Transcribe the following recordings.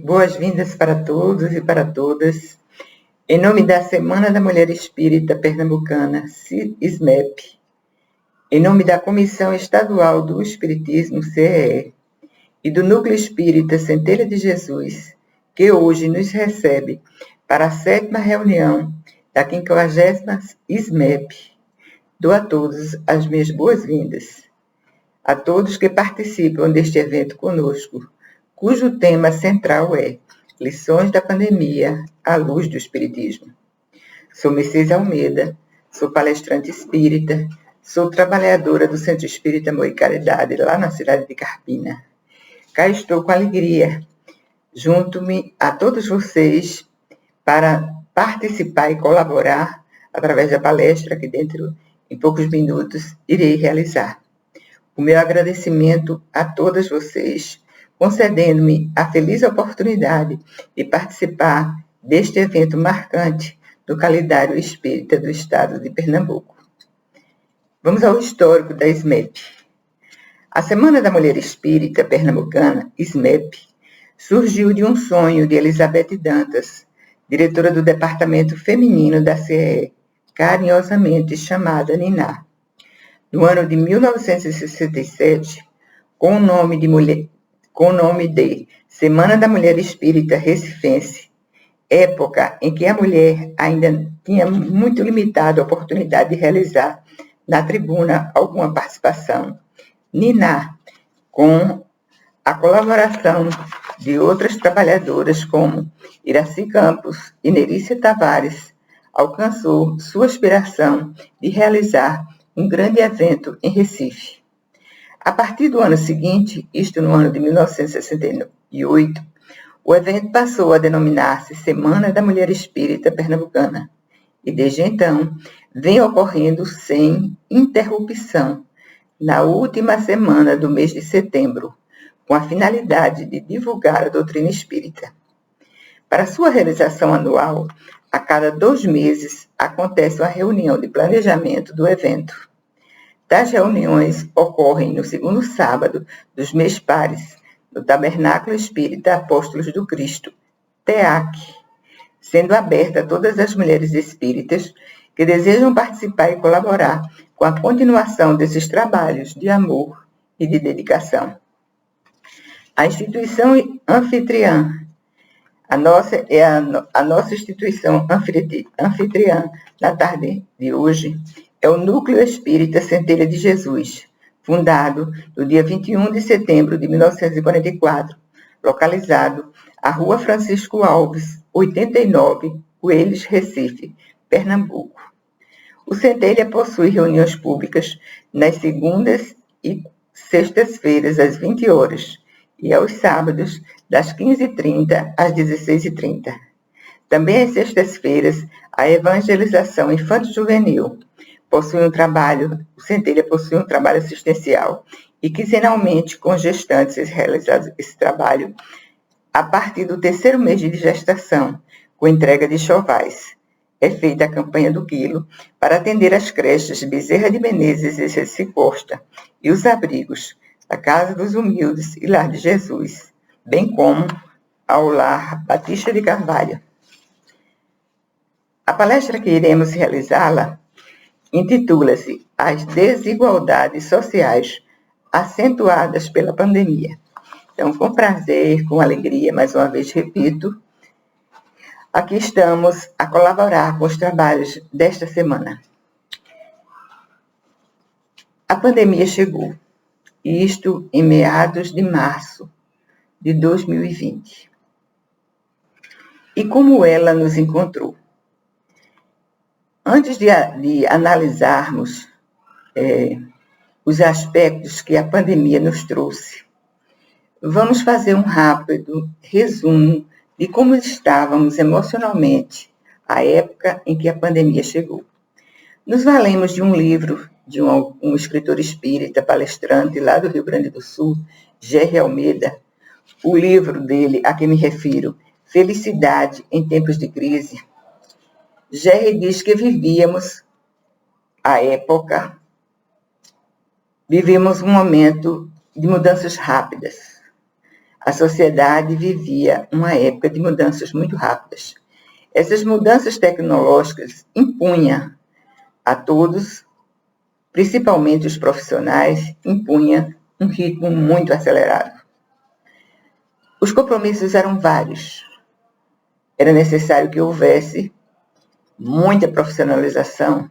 Boas-vindas para todos e para todas. Em nome da Semana da Mulher Espírita Pernambucana, SMEP, em nome da Comissão Estadual do Espiritismo, CEE, e do Núcleo Espírita Centelha de Jesus, que hoje nos recebe para a 7ª reunião da 50ª SMEP, dou a todos as minhas boas-vindas. A todos que participam deste evento conosco, cujo tema central é Lições da Pandemia à Luz do Espiritismo. Sou Mercedes Almeida, sou palestrante espírita, sou trabalhadora do Centro Espírita Amor e Caridade, lá na cidade de Carpina. Cá estou com alegria, junto-me a todos vocês, para participar e colaborar através da palestra que em poucos minutos, irei realizar. O meu agradecimento a todas vocês, concedendo-me a feliz oportunidade de participar deste evento marcante do calendário espírita do estado de Pernambuco. Vamos ao histórico da SMEP. A Semana da Mulher Espírita Pernambucana, SMEP, surgiu de um sonho de Elizabeth Dantas, diretora do Departamento Feminino da CEE, carinhosamente chamada Niná. No ano de 1967, com o nome de Semana da Mulher Espírita Recifense, época em que a mulher ainda tinha muito limitada a oportunidade de realizar na tribuna alguma participação, Niná, com a colaboração de outras trabalhadoras como Iraci Campos e Nerícia Tavares, alcançou sua aspiração de realizar um grande evento em Recife. A partir do ano seguinte, isto no ano de 1968, o evento passou a denominar-se Semana da Mulher Espírita Pernambucana, e desde então vem ocorrendo sem interrupção, na última semana do mês de setembro, com a finalidade de divulgar a doutrina espírita. Para sua realização anual, a cada 2 meses acontece uma reunião de planejamento do evento. Tais reuniões ocorrem no segundo sábado dos mês pares, no Tabernáculo Espírita Apóstolos do Cristo, TEAC, sendo aberta a todas as mulheres espíritas que desejam participar e colaborar com a continuação desses trabalhos de amor e de dedicação. A instituição anfitriã, a nossa instituição anfitriã na tarde de hoje, é o Núcleo Espírita Centelha de Jesus, fundado no dia 21 de setembro de 1944, localizado à Rua Francisco Alves, 89, Coelhos, Recife, Pernambuco. O Centelha possui reuniões públicas nas segundas e sextas-feiras, às 20 horas, e aos sábados, das 15h30 às 16h30. Também às sextas-feiras, a evangelização infanto-juvenil. O Centelha possui um trabalho assistencial e quinzenalmente com gestantes é realizado esse trabalho a partir do 3º mês de gestação, com entrega de chovais. É feita a campanha do quilo para atender as creches de Bezerra de Menezes e Ceci Costa e os abrigos da Casa dos Humildes e Lar de Jesus, bem como ao Lar Batista de Carvalho. A palestra que iremos realizá-la intitula-se As Desigualdades Sociais Acentuadas pela Pandemia. Então, com prazer, com alegria, mais uma vez repito, aqui estamos a colaborar com os trabalhos desta semana. A pandemia chegou, isto em meados de março de 2020. E como ela nos encontrou? Antes de analisarmos os aspectos que a pandemia nos trouxe, vamos fazer um rápido resumo de como estávamos emocionalmente à época em que a pandemia chegou. Nos valemos de um livro de um escritor espírita, palestrante lá do Rio Grande do Sul, Jerry Almeida. O livro dele, a que me refiro, Felicidade em Tempos de Crise. Jerry diz que vivíamos um momento de mudanças rápidas. A sociedade vivia uma época de mudanças muito rápidas. Essas mudanças tecnológicas impunham a todos, principalmente os profissionais, impunham um ritmo muito acelerado. Os compromissos eram vários. Era necessário que houvesse muita profissionalização,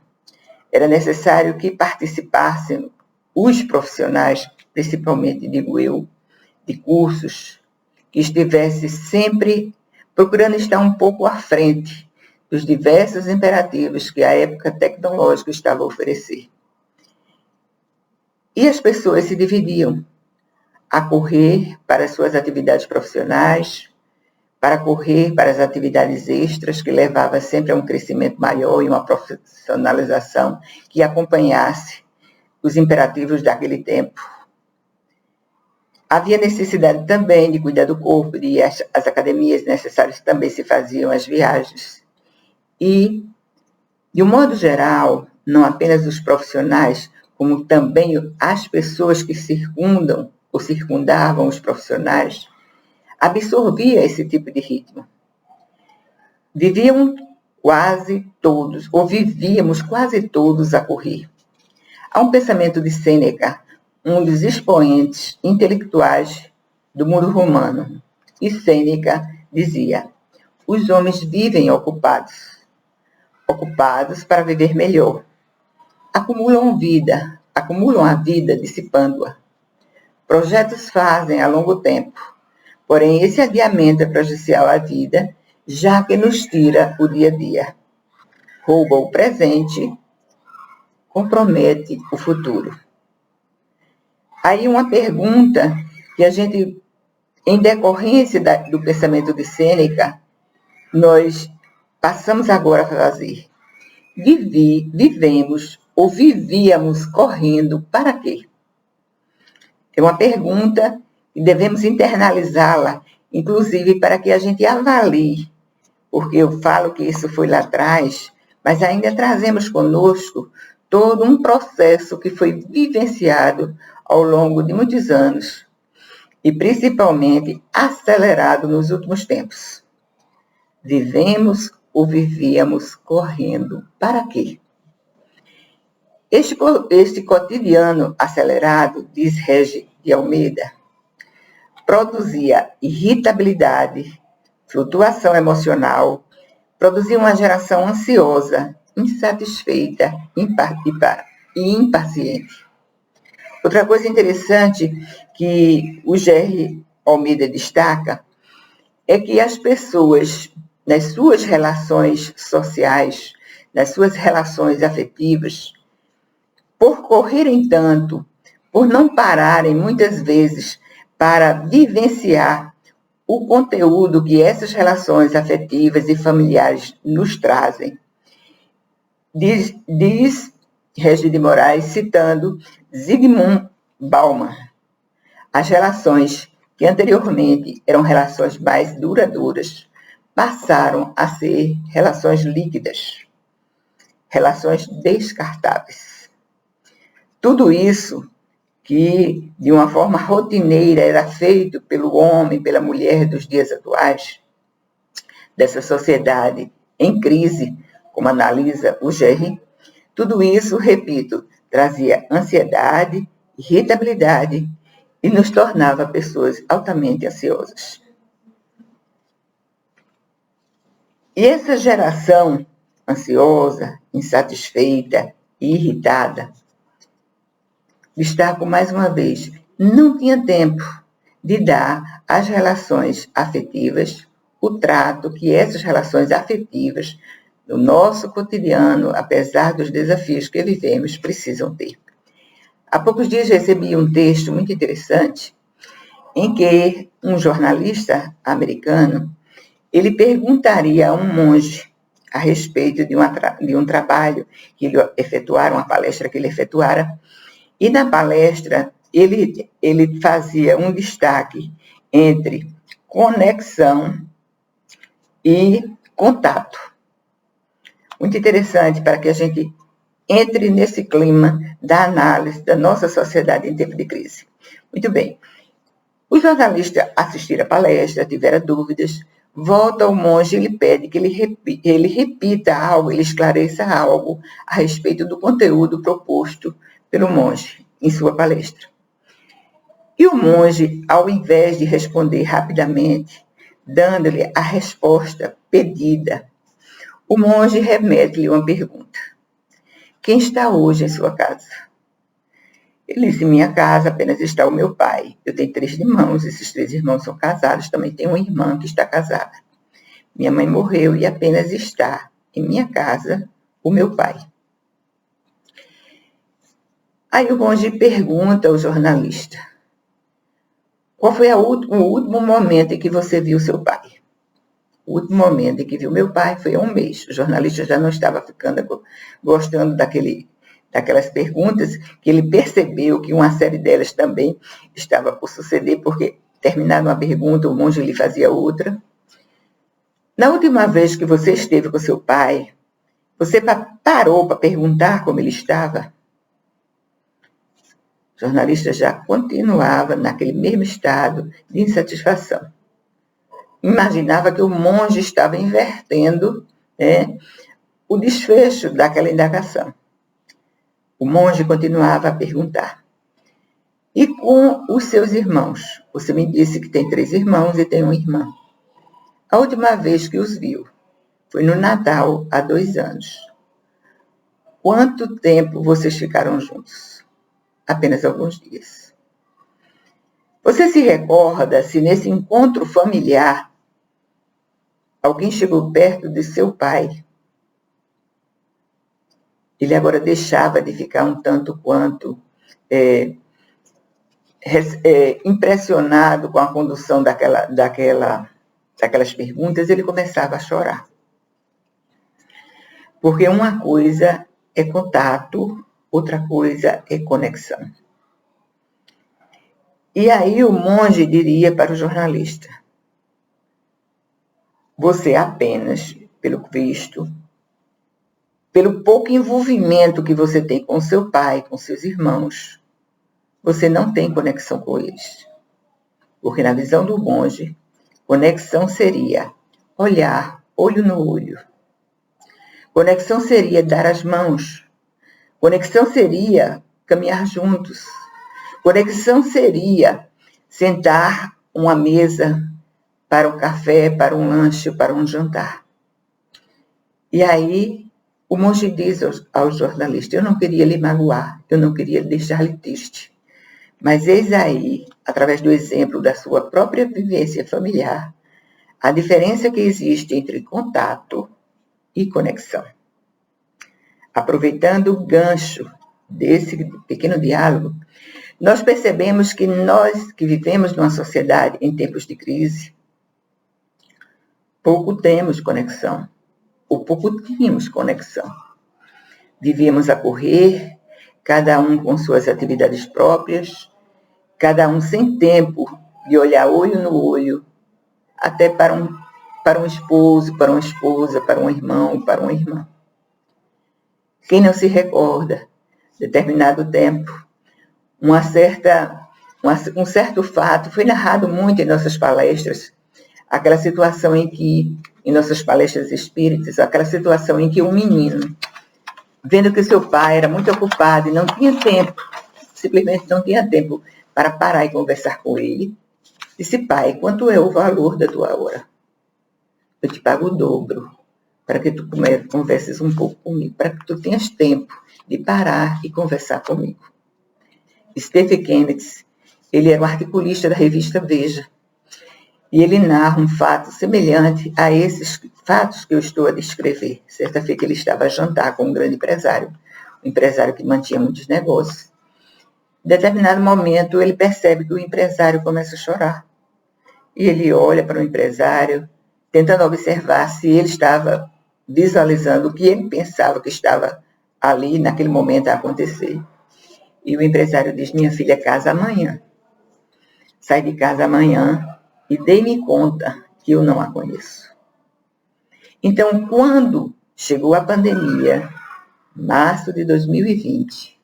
era necessário que participassem os profissionais, principalmente, digo eu, de cursos, que estivesse sempre procurando estar um pouco à frente dos diversos imperativos que a época tecnológica estava a oferecer. E as pessoas se dividiam a correr para as suas atividades profissionais, para correr para as atividades extras, que levava sempre a um crescimento maior e uma profissionalização que acompanhasse os imperativos daquele tempo. Havia necessidade também de cuidar do corpo, de ir às academias necessárias, também se faziam as viagens. E, de um modo geral, não apenas os profissionais, como também as pessoas que circundam ou circundavam os profissionais, absorvia esse tipo de ritmo. Vivíamos quase todos a correr. Há um pensamento de Sêneca, um dos expoentes intelectuais do mundo romano. E Sêneca dizia: os homens vivem ocupados para viver melhor. Acumulam a vida dissipando-a. Projetos fazem a longo tempo. Porém, esse adiamento é prejudicial à vida, já que nos tira o dia a dia. Rouba o presente, compromete o futuro. Aí uma pergunta que a gente, em decorrência do pensamento de Sêneca, nós passamos agora a fazer. Vivemos ou vivíamos correndo para quê? É uma pergunta e devemos internalizá-la, inclusive para que a gente avalie, porque eu falo que isso foi lá atrás, mas ainda trazemos conosco todo um processo que foi vivenciado ao longo de muitos anos e principalmente acelerado nos últimos tempos. Vivemos ou vivíamos correndo para quê? Este cotidiano acelerado, diz Regi de Almeida, produzia irritabilidade, flutuação emocional, produzia uma geração ansiosa, insatisfeita e impaciente. Outra coisa interessante que o G.R. Almeida destaca é que as pessoas, nas suas relações sociais, nas suas relações afetivas, por correrem tanto, por não pararem muitas vezes para vivenciar o conteúdo que essas relações afetivas e familiares nos trazem. Diz Regi de Moraes, citando Zygmunt Bauman, as relações que anteriormente eram relações mais duradouras passaram a ser relações líquidas, relações descartáveis. Tudo isso que, de uma forma rotineira, era feito pelo homem, pela mulher dos dias atuais, dessa sociedade em crise, como analisa o G.R., tudo isso, repito, trazia ansiedade, irritabilidade e nos tornava pessoas altamente ansiosas. E essa geração ansiosa, insatisfeita e irritada, destaco mais uma vez, não tinha tempo de dar às relações afetivas o trato que essas relações afetivas, no nosso cotidiano, apesar dos desafios que vivemos, precisam ter. Há poucos dias recebi um texto muito interessante em que um jornalista americano, ele perguntaria a um monge a respeito de um trabalho que ele efetuara, uma palestra que ele efetuara, e na palestra ele fazia um destaque entre conexão e contato. Muito interessante para que a gente entre nesse clima da análise da nossa sociedade em tempo de crise. Muito bem. O jornalista assistira a palestra, tivera dúvidas, volta ao monge e lhe pede que ele repita algo, ele esclareça algo a respeito do conteúdo proposto pelo monge em sua palestra. E o monge, ao invés de responder rapidamente, dando-lhe a resposta pedida, o monge remete-lhe uma pergunta. Quem está hoje em sua casa? Ele disse, em minha casa apenas está o meu pai. Eu tenho 3 irmãos, esses 3 irmãos são casados, também tenho uma irmã que está casada. Minha mãe morreu e apenas está em minha casa o meu pai. Aí o monge pergunta ao jornalista, qual foi o último momento em que você viu seu pai? O último momento em que viu meu pai foi há 1 mês. O jornalista já não estava gostando daquelas perguntas, que ele percebeu que uma série delas também estava por suceder, porque, terminada uma pergunta, o monge lhe fazia outra. Na última vez que você esteve com seu pai, você parou para perguntar como ele estava? O jornalista já continuava naquele mesmo estado de insatisfação. Imaginava que o monge estava invertendo, o desfecho daquela indagação. O monge continuava a perguntar. E com os seus irmãos? Você me disse que tem 3 irmãos e tem uma irmã. A última vez que os viu foi no Natal, há 2 anos. Quanto tempo vocês ficaram juntos? Apenas alguns dias. Você se recorda se nesse encontro familiar alguém chegou perto de seu pai? Ele agora deixava de ficar um tanto quanto impressionado com a condução daquelas perguntas, ele começava a chorar. Porque uma coisa é contato, outra coisa é conexão. E aí o monge diria para o jornalista, você apenas, pelo visto, pelo pouco envolvimento que você tem com seu pai, com seus irmãos, você não tem conexão com eles. Porque na visão do monge, conexão seria olhar olho no olho. Conexão seria dar as mãos. Conexão seria caminhar juntos. Conexão seria sentar uma mesa para um café, para um lanche, para um jantar. E aí o monge diz ao jornalista, eu não queria lhe magoar, eu não queria deixar-lhe triste. Mas eis aí, através do exemplo da sua própria vivência familiar, a diferença que existe entre contato e conexão. Aproveitando o gancho desse pequeno diálogo, nós percebemos que nós que vivemos numa sociedade em tempos de crise, pouco temos conexão, ou pouco tínhamos conexão. Vivíamos a correr, cada um com suas atividades próprias, cada um sem tempo de olhar olho no olho, até para um esposo, para uma esposa, para um irmão, para uma irmã. Quem não se recorda, determinado tempo, um certo fato, foi narrado muito em nossas palestras, aquela situação em nossas palestras espíritas, aquela situação em que um menino, vendo que seu pai era muito ocupado e não tinha tempo, simplesmente não tinha tempo para parar e conversar com ele, disse, pai, quanto é o valor da tua hora? Eu te pago o dobro, para que tu converses um pouco comigo, para que tu tenhas tempo de parar e conversar comigo. Stephen Kennedy, ele era um articulista da revista Veja, e ele narra um fato semelhante a esses fatos que eu estou a descrever. Certa feita ele estava a jantar com um grande empresário, um empresário que mantinha muitos negócios. Em determinado momento, ele percebe que o empresário começa a chorar. E ele olha para o empresário, tentando observar se ele estava visualizando o que ele pensava que estava ali, naquele momento, a acontecer. E o empresário diz, minha filha casa amanhã. Sai de casa amanhã e dê-me conta que eu não a conheço. Então, quando chegou a pandemia, março de 2020,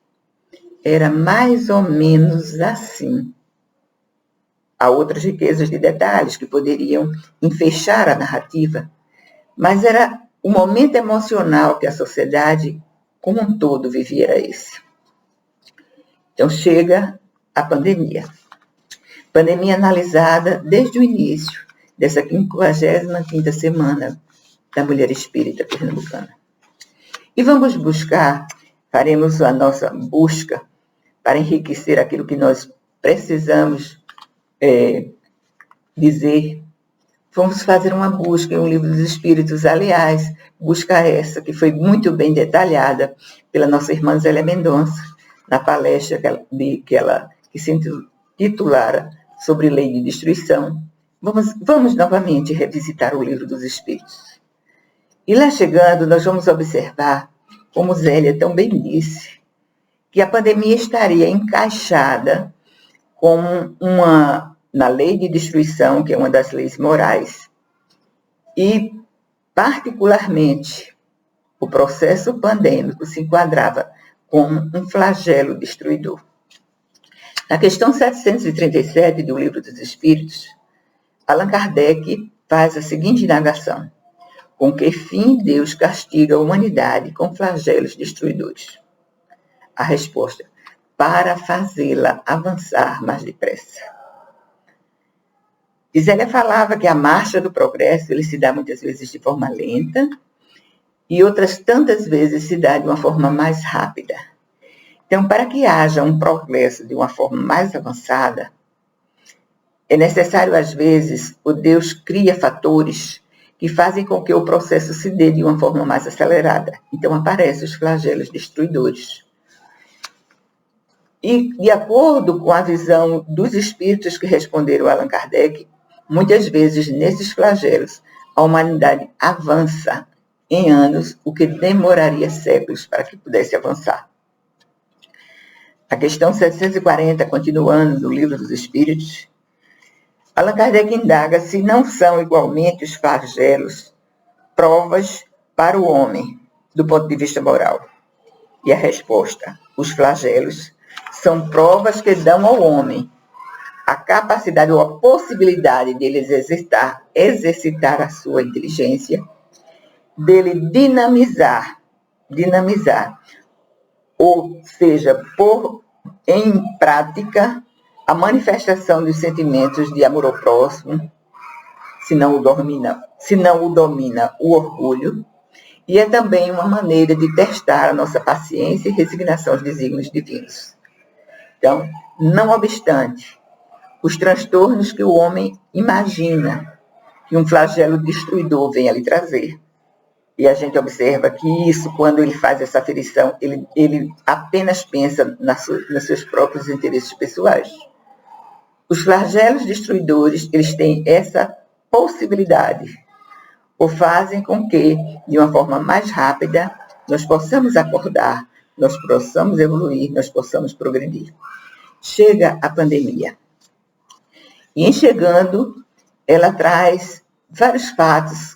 era mais ou menos assim. Há outras riquezas de detalhes que poderiam enfechar a narrativa, mas era o momento emocional que a sociedade como um todo vivia esse. Então chega a pandemia. Pandemia analisada desde o início dessa 55ª semana da Mulher Espírita Pernambucana. E vamos faremos a nossa busca para enriquecer aquilo que nós precisamos dizer. Vamos fazer uma busca em um livro dos Espíritos, aliás, busca essa que foi muito bem detalhada pela nossa irmã Zélia Mendonça, na palestra que se intitulara sobre lei de destruição. Vamos novamente revisitar o livro dos Espíritos. E lá chegando, nós vamos observar, como Zélia também disse, que a pandemia estaria encaixada na lei de destruição, que é uma das leis morais, e, particularmente, o processo pandêmico se enquadrava como um flagelo destruidor. Na questão 737 do Livro dos Espíritos, Allan Kardec faz a seguinte indagação: com que fim Deus castiga a humanidade com flagelos destruidores? A resposta: para fazê-la avançar mais depressa. E Zélia falava que a marcha do progresso ele se dá muitas vezes de forma lenta e outras tantas vezes se dá de uma forma mais rápida. Então, para que haja um progresso de uma forma mais avançada, é necessário, às vezes, o Deus cria fatores que fazem com que o processo se dê de uma forma mais acelerada. Então, aparecem os flagelos destruidores. E, de acordo com a visão dos espíritos que responderam a Allan Kardec, muitas vezes, nesses flagelos, a humanidade avança em anos, o que demoraria séculos para que pudesse avançar. A questão 740, continuando do Livro dos Espíritos, Allan Kardec indaga se não são igualmente os flagelos provas para o homem, do ponto de vista moral. E a resposta: os flagelos são provas que dão ao homem a capacidade ou a possibilidade dele exercitar a sua inteligência, dele dinamizar, ou seja, pôr em prática a manifestação dos sentimentos de amor ao próximo, se não o domina o orgulho, e é também uma maneira de testar a nossa paciência e resignação aos desígnios divinos. Então, não obstante os transtornos que o homem imagina que um flagelo destruidor venha lhe trazer, e a gente observa que isso, quando ele faz essa aferição, ele apenas pensa nos seus próprios interesses pessoais. Os flagelos destruidores, eles têm essa possibilidade, ou fazem com que, de uma forma mais rápida, nós possamos acordar, nós possamos evoluir, nós possamos progredir. Chega a pandemia. E em chegando, ela traz vários fatos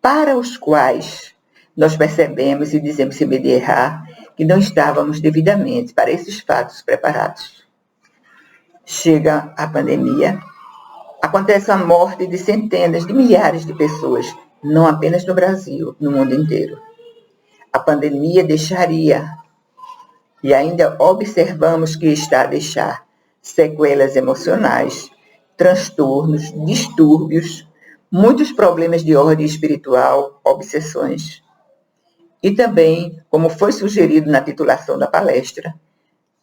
para os quais nós percebemos e dizemos, sem medo de errar, que não estávamos devidamente para esses fatos preparados. Chega a pandemia, acontece a morte de centenas de milhares de pessoas, não apenas no Brasil, no mundo inteiro. A pandemia deixaria, e ainda observamos que está a deixar, sequelas emocionais, transtornos, distúrbios, muitos problemas de ordem espiritual, obsessões. E também, como foi sugerido na titulação da palestra,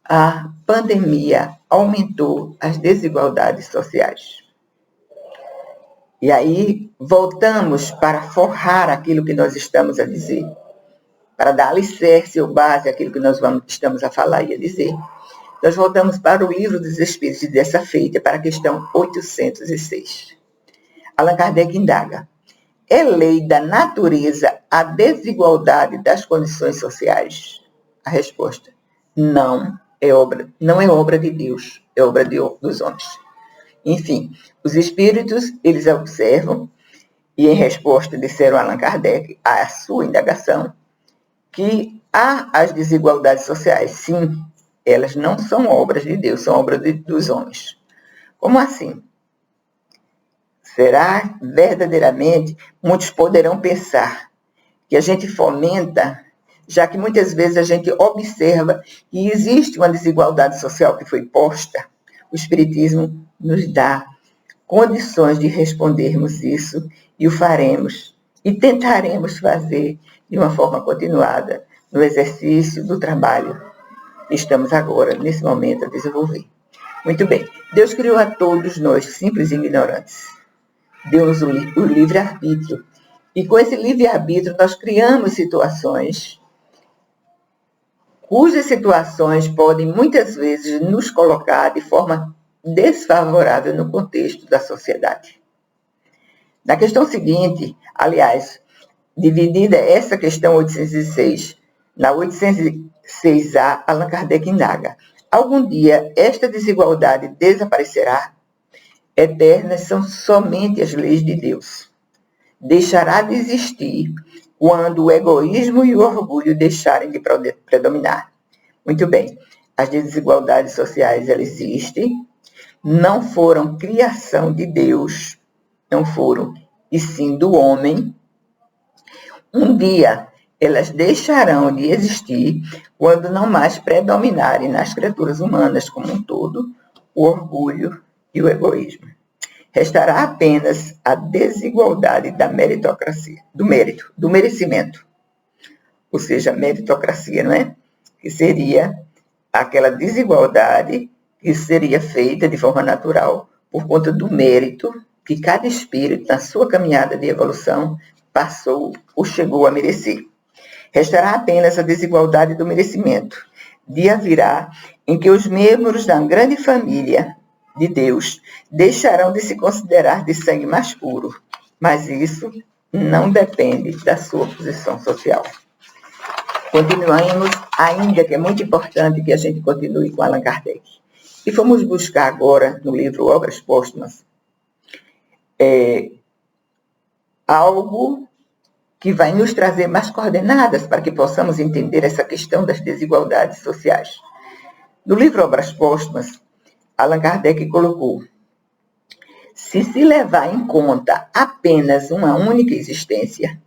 a pandemia aumentou as desigualdades sociais. E aí, voltamos para forrar aquilo que nós estamos a dizer, para dar alicerce ou base àquilo que nós estamos a falar e a dizer. Nós voltamos para o Livro dos Espíritos dessa feita, para a questão 806. Allan Kardec indaga: é lei da natureza a desigualdade das condições sociais? A resposta: não é obra de Deus, é obra dos homens. Enfim, os espíritos, eles observam, e em resposta disseram a Allan Kardec, à sua indagação, que há as desigualdades sociais. Sim, elas não são obras de Deus, são obras dos homens. Como assim? Será verdadeiramente, muitos poderão pensar que a gente fomenta, já que muitas vezes a gente observa que existe uma desigualdade social que foi posta. O Espiritismo nos dá condições de respondermos isso e o faremos e tentaremos fazer de uma forma continuada no exercício do trabalho que estamos agora, nesse momento, a desenvolver. Muito bem. Deus criou a todos nós, simples e ignorantes. Deu-nos o livre-arbítrio. E com esse livre-arbítrio nós criamos situações cujas situações podem muitas vezes nos colocar de forma desfavorável no contexto da sociedade. Na questão seguinte, aliás, dividida essa questão 806, na 806A, Allan Kardec indaga: algum dia esta desigualdade desaparecerá? Eternas são somente as leis de Deus. Deixará de existir quando o egoísmo e o orgulho deixarem de predominar. Muito bem, as desigualdades sociais, elas existem, não foram criação de Deus, não foram, e sim do homem. Um dia elas deixarão de existir quando não mais predominarem nas criaturas humanas como um todo o orgulho e o egoísmo. Restará apenas a desigualdade da meritocracia, do mérito, do merecimento. Ou seja, meritocracia, não é? Que seria aquela desigualdade que seria feita de forma natural por conta do mérito que cada espírito, na sua caminhada de evolução, passou ou chegou a merecer. Restará apenas a desigualdade do merecimento. Dia virá em que os membros da grande família de Deus deixarão de se considerar de sangue mais puro, mas isso não depende da sua posição social. Continuamos, ainda que é muito importante que a gente continue com Allan Kardec. E fomos buscar agora, no livro Obras Póstumas, algo que vai nos trazer mais coordenadas para que possamos entender essa questão das desigualdades sociais. No livro Obras Póstumas, Allan Kardec colocou: se levar em conta apenas uma única existência,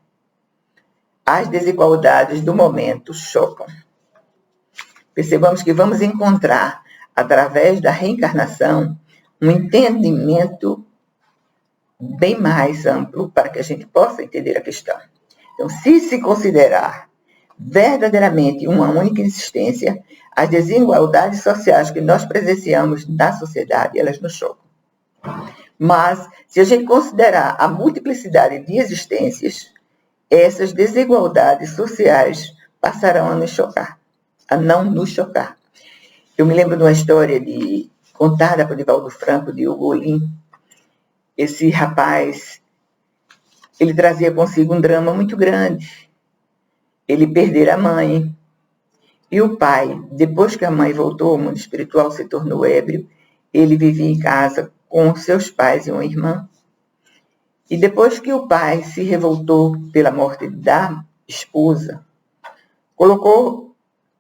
as desigualdades do momento chocam. Percebamos que vamos encontrar, através da reencarnação, um entendimento bem mais amplo para que a gente possa entender a questão. Então, se considerar verdadeiramente uma única existência, as desigualdades sociais que nós presenciamos na sociedade, elas nos chocam. Mas, se a gente considerar a multiplicidade de existências, essas desigualdades sociais passarão a nos chocar, a não nos chocar. Eu me lembro de uma história contada por Divaldo Franco, de Ugolin. Esse rapaz, ele trazia consigo um drama muito grande. Ele perdera a mãe. E o pai, depois que a mãe voltou ao mundo espiritual, se tornou ébrio, ele vivia em casa com seus pais e uma irmã. E depois que o pai se revoltou pela morte da esposa, colocou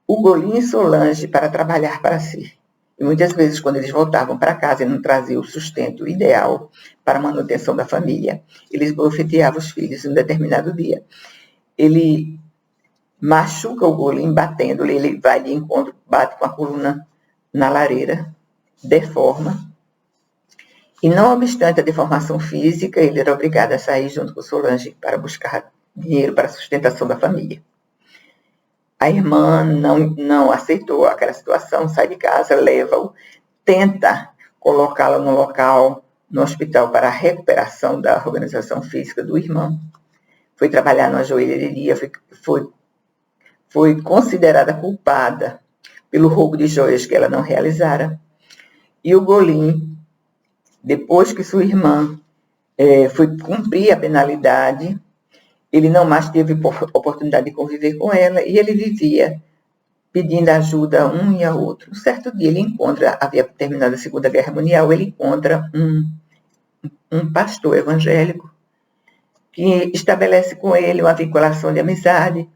Ugolin e Solange para trabalhar para si. E muitas vezes, quando eles voltavam para casa e não traziam o sustento ideal para a manutenção da família, eles bofeteavam os filhos em um determinado dia. Ele machuca o Ugolin batendo-lhe, ele vai de encontro, bate com a coluna na lareira, deforma. E não obstante a deformação física, ele era obrigado a sair junto com Solange para buscar dinheiro para a sustentação da família. A irmã não aceitou aquela situação, sai de casa, leva-o, tenta colocá-lo no local, no hospital, para a recuperação da organização física do irmão. Foi trabalhar numa joalheria, foi considerada culpada pelo roubo de joias que ela não realizara. E o Ugolin, depois que sua irmã foi cumprir a penalidade, ele não mais teve oportunidade de conviver com ela e ele vivia pedindo ajuda a um e a outro. Um certo dia ele havia terminado a Segunda Guerra Mundial, ele encontra um pastor evangélico que estabelece com ele uma vinculação de amizade.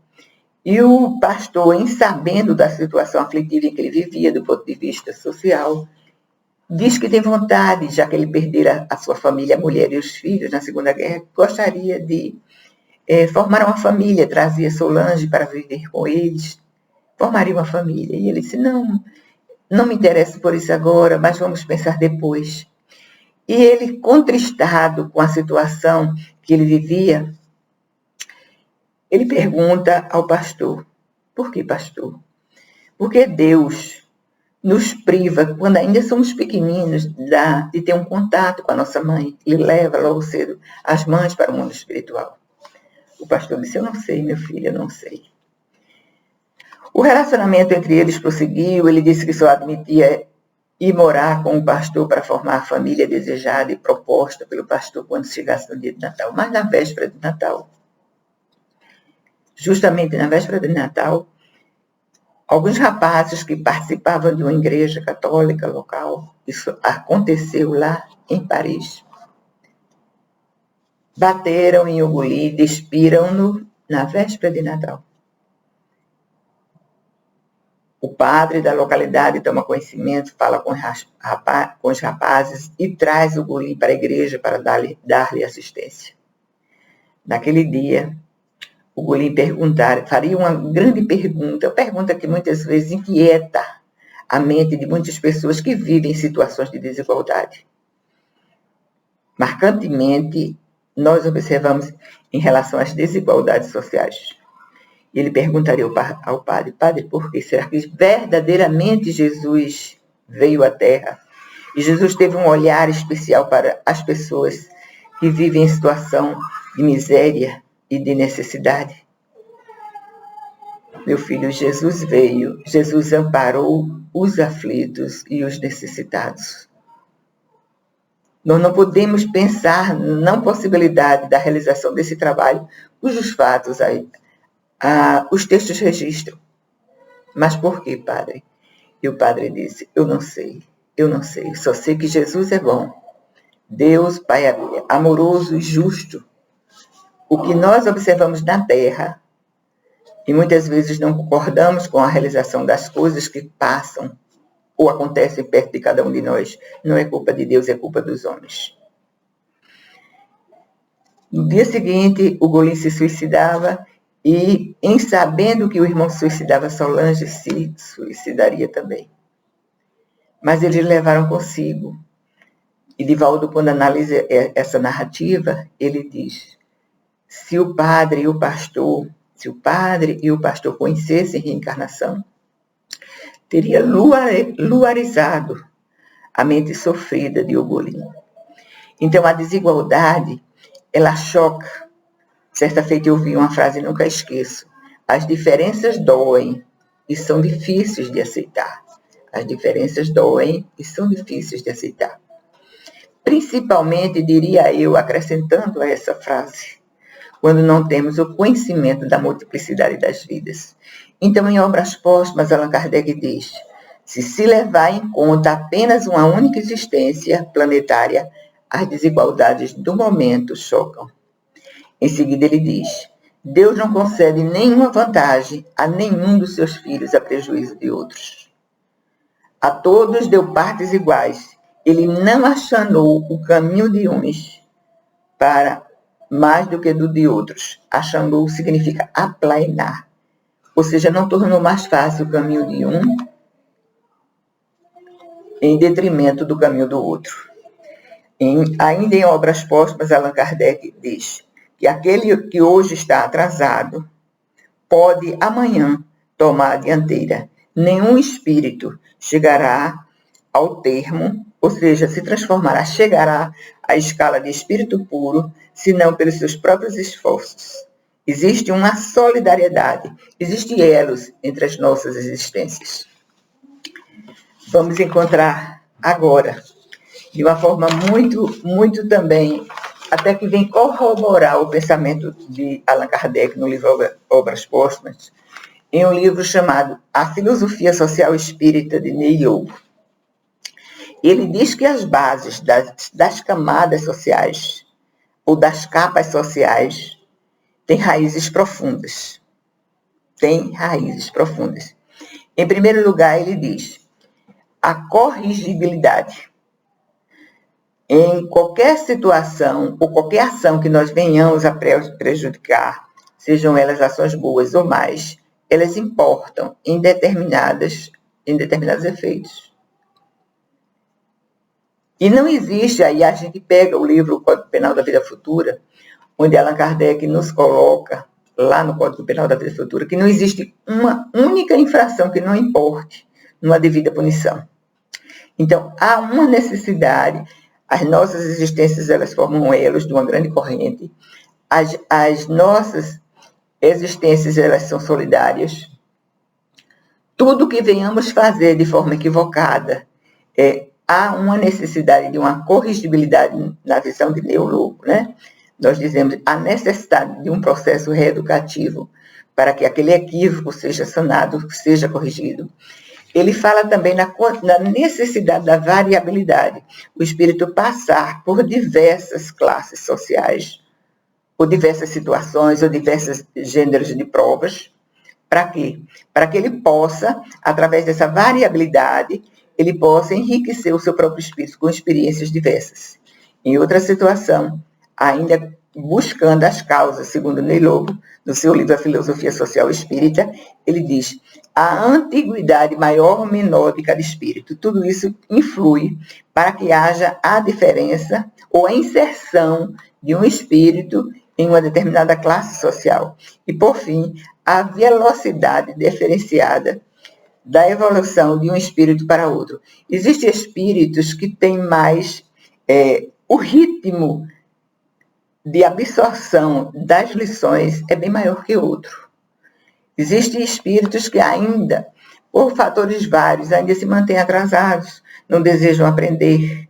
E o pastor, em sabendo da situação aflitiva em que ele vivia, do ponto de vista social, diz que tem vontade, já que ele perdera a sua família, a mulher e os filhos na Segunda Guerra, gostaria de formar uma família, trazia Solange para viver com eles, formaria uma família. E ele disse, não me interesso por isso agora, mas vamos pensar depois. E ele, contristado com a situação que ele vivia, ele pergunta ao pastor, por que, pastor? Porque Deus nos priva, quando ainda somos pequeninos, de ter um contato com a nossa mãe. Ele leva logo cedo as mães para o mundo espiritual. O pastor disse, eu não sei, meu filho, eu não sei. O relacionamento entre eles prosseguiu, ele disse que só admitia ir morar com o pastor para formar a família desejada e proposta pelo pastor quando chegasse no dia de Natal. Mas na véspera de Natal, justamente na véspera de Natal, alguns rapazes que participavam de uma igreja católica local, isso aconteceu lá em Paris, bateram em Uguli, despiram-no na véspera de Natal. O padre da localidade toma conhecimento, fala com os rapazes e traz Uguli para a igreja para dar-lhe assistência. Naquele dia, Uguli faria uma grande pergunta que muitas vezes inquieta a mente de muitas pessoas que vivem em situações de desigualdade. Marcantemente, nós observamos em relação às desigualdades sociais. Ele perguntaria ao padre, por que será que verdadeiramente Jesus veio à Terra? E Jesus teve um olhar especial para as pessoas que vivem em situação de miséria e de necessidade. Meu filho, Jesus veio, Jesus amparou os aflitos e os necessitados. Nós não podemos pensar na possibilidade da realização desse trabalho, cujos fatos os textos registram. Mas por que, padre? E o padre disse, eu não sei, só sei que Jesus é bom. Deus, Pai amoroso e justo. O que nós observamos na Terra, e muitas vezes não concordamos com a realização das coisas que passam ou acontecem perto de cada um de nós, não é culpa de Deus, é culpa dos homens. No dia seguinte, Uguli se suicidava e, em sabendo que o irmão se suicidava, Solange se suicidaria também. Mas eles levaram consigo. E Divaldo, quando analisa essa narrativa, ele diz, se o padre e o pastor conhecessem reencarnação, teria luarizado a mente sofrida de Uguli. Então, a desigualdade, ela choca. Certa feita eu ouvi uma frase, nunca esqueço. As diferenças doem e são difíceis de aceitar. As diferenças doem e são difíceis de aceitar. Principalmente, diria eu, acrescentando a essa frase, quando não temos o conhecimento da multiplicidade das vidas. Então, em Obras Póstumas, Allan Kardec diz, se levar em conta apenas uma única existência planetária, as desigualdades do momento chocam. Em seguida, ele diz, Deus não concede nenhuma vantagem a nenhum dos seus filhos a prejuízo de outros. A todos deu partes iguais. Ele não achanou o caminho de uns para mais do que do de outros. Achanou significa aplainar. Ou seja, não tornou mais fácil o caminho de um em detrimento do caminho do outro. Ainda em Obras Póstumas, Allan Kardec diz que aquele que hoje está atrasado pode amanhã tomar a dianteira. Nenhum espírito chegará ao termo, ou seja, se transformará, chegará à escala de espírito puro, senão pelos seus próprios esforços. Existe uma solidariedade, existem elos entre as nossas existências. Vamos encontrar agora, de uma forma muito também, até que vem corroborar o pensamento de Allan Kardec no livro Obras Póstumas, em um livro chamado A Filosofia Social Espírita de Neil. Ele diz que as bases das camadas sociais, ou das capas sociais, têm raízes profundas. Em primeiro lugar, ele diz, a corrigibilidade. em qualquer situação ou qualquer ação que nós venhamos a prejudicar, sejam elas ações boas ou mais, elas importam em determinados efeitos. E não existe, aí a gente pega o livro O Código Penal da Vida Futura, onde Allan Kardec nos coloca, lá no Código Penal da Vida Futura, que não existe uma única infração que não importe numa devida punição. Então, há uma necessidade, as nossas existências, elas formam elos de uma grande corrente, as nossas existências, elas são solidárias. Tudo que venhamos fazer de forma equivocada, há uma necessidade de uma corrigibilidade na visão de Neologo, né? Nós dizemos a necessidade de um processo reeducativo para que aquele equívoco seja sanado, seja corrigido. Ele fala também na necessidade da variabilidade, o espírito passar por diversas classes sociais, ou diversas situações, ou diversos gêneros de provas. Para quê? Para que ele possa, através dessa variabilidade, ele possa enriquecer o seu próprio espírito com experiências diversas. Em outra situação, ainda buscando as causas, segundo Ney Lobo, no seu livro A Filosofia Social Espírita, ele diz: a antiguidade maior ou menor de cada espírito. Tudo isso influi para que haja a diferença ou a inserção de um espírito em uma determinada classe social. E, por fim, a velocidade diferenciada da evolução de um espírito para outro. Existem espíritos que têm mais o ritmo de absorção das lições é bem maior que outro. Existem espíritos que ainda, por fatores vários, ainda se mantêm atrasados, não desejam aprender.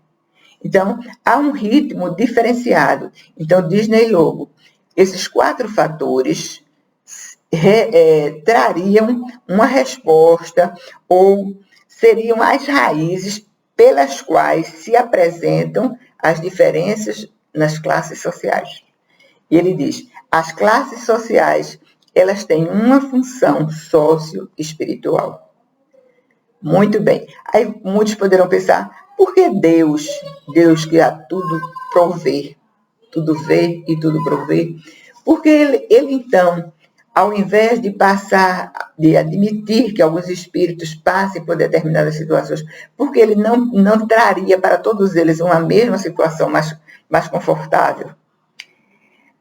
Então, há um ritmo diferenciado. Então, diz Ney Lobo, esses 4 fatores trariam uma resposta ou seriam as raízes pelas quais se apresentam as diferenças nas classes sociais. E ele diz, as classes sociais, elas têm uma função socio-espiritual. Muito bem. Aí muitos poderão pensar, por que Deus que a tudo provê, tudo vê e tudo provê, porque ele então, ao invés de admitir que alguns espíritos passem por determinadas situações, porque ele não traria para todos eles uma mesma situação mais confortável?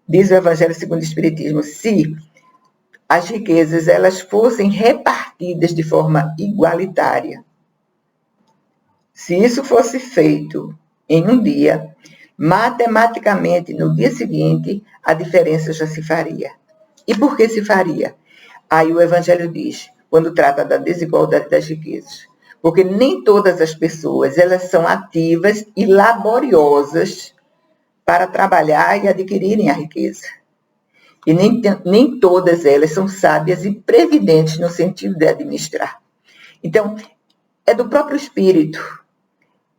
Diz o Evangelho segundo o Espiritismo, se as riquezas elas fossem repartidas de forma igualitária, se isso fosse feito em um dia, matematicamente, no dia seguinte, a diferença já se faria. E por que se faria? Aí o Evangelho diz, quando trata da desigualdade das riquezas, porque nem todas as pessoas elas são ativas e laboriosas para trabalhar e adquirirem a riqueza. E nem todas elas são sábias e previdentes no sentido de administrar. Então, é do próprio espírito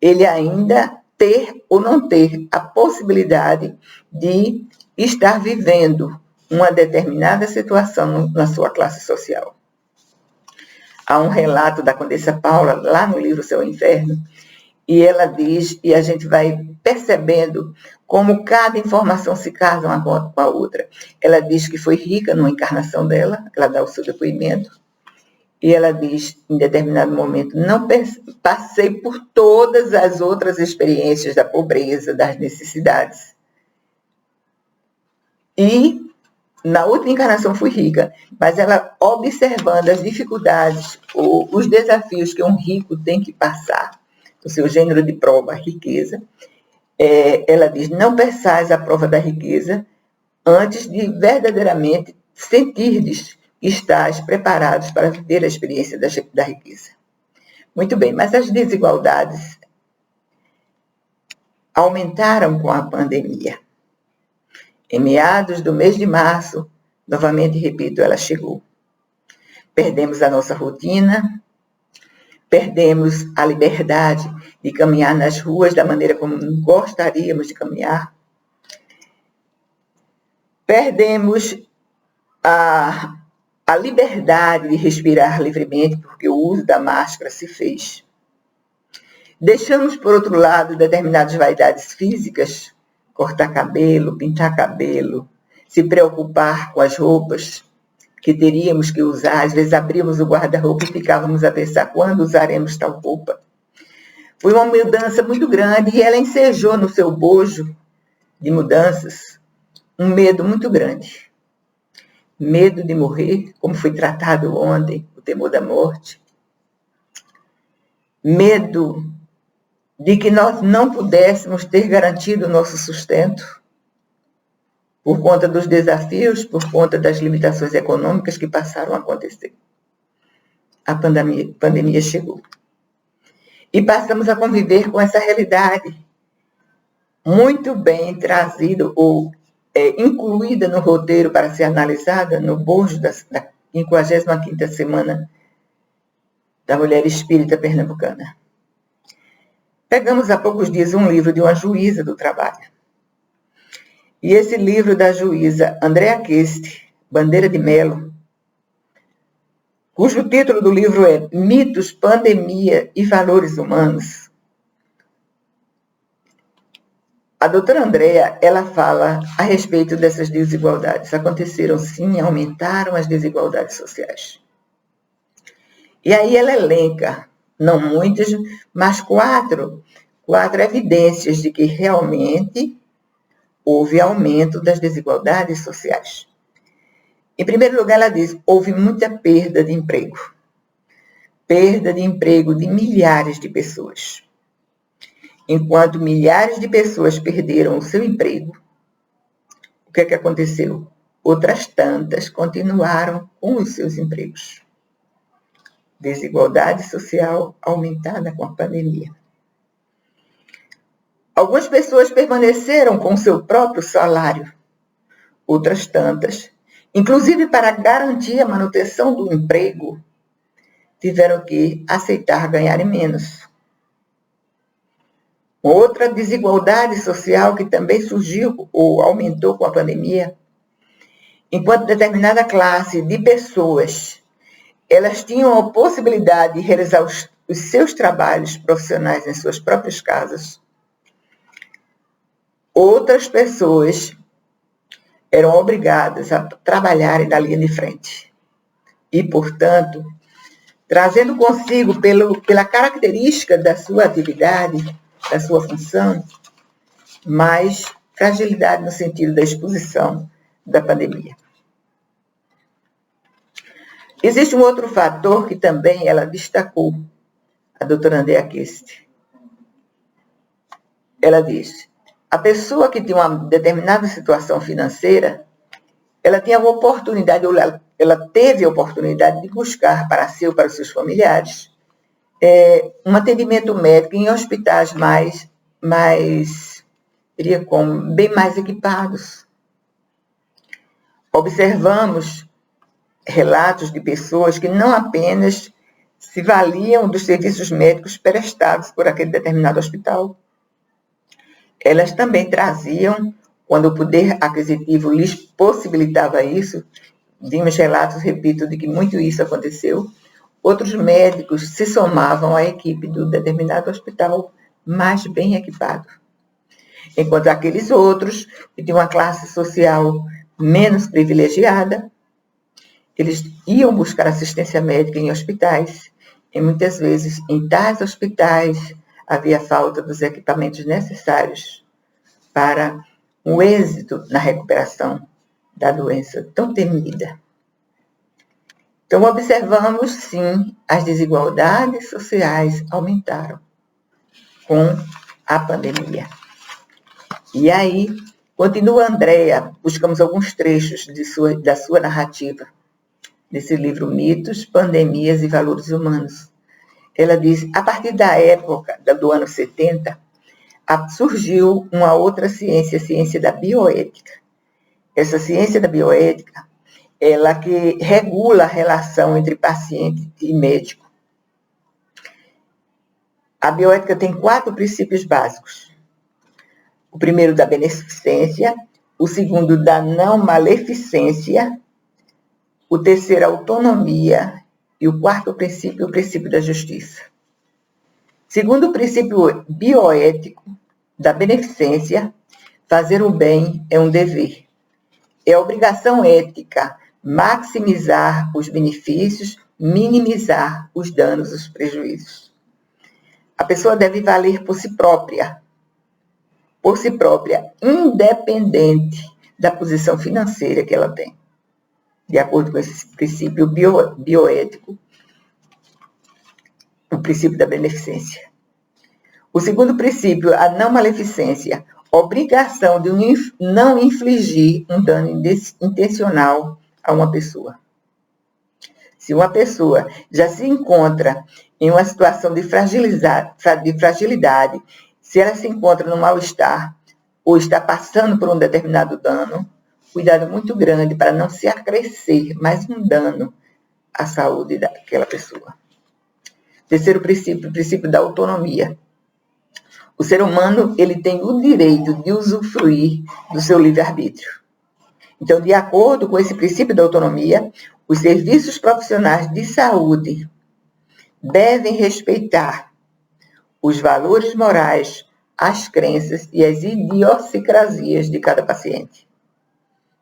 ele ainda ter ou não ter a possibilidade de estar vivendo uma determinada situação na sua classe social. Há um relato da Condessa Paula, lá no livro Céu e Inferno, e ela diz, e a gente vai percebendo como cada informação se casa uma com a outra. Ela diz que foi rica numa encarnação dela, ela dá o seu depoimento, e ela diz, em determinado momento, não passei por todas as outras experiências da pobreza, das necessidades. E na última encarnação fui rica, mas ela, observando as dificuldades, os desafios que um rico tem que passar, o seu gênero de prova, a riqueza, ela diz, não peçais a prova da riqueza antes de verdadeiramente sentirdes que estáis preparados para viver a experiência da riqueza. Muito bem, mas as desigualdades aumentaram com a pandemia. Em meados do mês de março, novamente, repito, ela chegou. Perdemos a nossa rotina, perdemos a liberdade de caminhar nas ruas da maneira como gostaríamos de caminhar. Perdemos a liberdade de respirar livremente, porque o uso da máscara se fez. Deixamos, por outro lado, determinadas vaidades físicas, cortar cabelo, pintar cabelo, se preocupar com as roupas que teríamos que usar. Às vezes abríamos o guarda-roupa e ficávamos a pensar quando usaremos tal roupa. Foi uma mudança muito grande e ela ensejou no seu bojo de mudanças um medo muito grande. Medo de morrer, como foi tratado ontem, o temor da morte. Medo de que nós não pudéssemos ter garantido o nosso sustento por conta dos desafios, por conta das limitações econômicas que passaram a acontecer. A pandemia chegou. E passamos a conviver com essa realidade muito bem trazida ou incluída no roteiro para ser analisada no bojo da 55ª Semana da Mulher Espírita Pernambucana. Pegamos há poucos dias um livro de uma juíza do trabalho. E esse livro da juíza Andréa Queste, Bandeira de Melo, cujo título do livro é Mitos, Pandemia e Valores Humanos. A doutora Andréa, ela fala a respeito dessas desigualdades. Aconteceram sim, aumentaram as desigualdades sociais. E aí ela elenca, não muitas, mas quatro evidências de que realmente houve aumento das desigualdades sociais. Em primeiro lugar, ela diz, houve muita perda de emprego. Perda de emprego de milhares de pessoas. Enquanto milhares de pessoas perderam o seu emprego, o que é que aconteceu? Outras tantas continuaram com os seus empregos. Desigualdade social aumentada com a pandemia. Algumas pessoas permaneceram com o seu próprio salário, outras tantas, inclusive para garantir a manutenção do emprego, tiveram que aceitar ganharem menos. Outra desigualdade social que também surgiu ou aumentou com a pandemia, enquanto determinada classe de pessoas, elas tinham a possibilidade de realizar os seus trabalhos profissionais em suas próprias casas, outras pessoas eram obrigadas a trabalharem na linha de frente. E, portanto, trazendo consigo, pela característica da sua atividade, da sua função, mais fragilidade no sentido da exposição da pandemia. Existe um outro fator que também ela destacou, a doutora Andréa Queste. Ela diz, a pessoa que tinha uma determinada situação financeira, ela tinha a oportunidade, ou ela teve a oportunidade de buscar para si ou para os seus familiares um atendimento médico em hospitais bem mais equipados. Observamos relatos de pessoas que não apenas se valiam dos serviços médicos prestados por aquele determinado hospital, elas também traziam, quando o poder aquisitivo lhes possibilitava isso, vimos relatos, repito, de que muito isso aconteceu, outros médicos se somavam à equipe do determinado hospital mais bem equipado. Enquanto aqueles outros, que tinham uma classe social menos privilegiada, eles iam buscar assistência médica em hospitais, e muitas vezes em tais hospitais havia falta dos equipamentos necessários para o êxito na recuperação da doença tão temida. Então, observamos, sim, as desigualdades sociais aumentaram com a pandemia. E aí, continua Andréa, buscamos alguns trechos da sua narrativa, nesse livro Mitos, Pandemias e Valores Humanos. Ela diz, a partir da época do ano 70, surgiu uma outra ciência, a ciência da bioética. Essa ciência da bioética, ela que regula a relação entre paciente e médico. A bioética tem 4 princípios básicos. O primeiro da beneficência, o segundo da não maleficência, o terceiro a autonomia e o quarto princípio, o princípio da justiça. Segundo o princípio bioético da beneficência, fazer o bem é um dever. É obrigação ética maximizar os benefícios, minimizar os danos, os prejuízos. A pessoa deve valer por si própria, independente da posição financeira que ela tem, de acordo com esse princípio bioético, o princípio da beneficência. O segundo princípio, a não maleficência, obrigação de não infligir um dano intencional a uma pessoa. Se uma pessoa já se encontra em uma situação de fragilidade, se ela se encontra no mal-estar ou está passando por um determinado dano, cuidado muito grande para não se acrescer mais um dano à saúde daquela pessoa. Terceiro princípio, o princípio da autonomia. O ser humano, ele tem o direito de usufruir do seu livre-arbítrio. Então, de acordo com esse princípio da autonomia, os serviços profissionais de saúde devem respeitar os valores morais, as crenças e as idiosincrasias de cada paciente,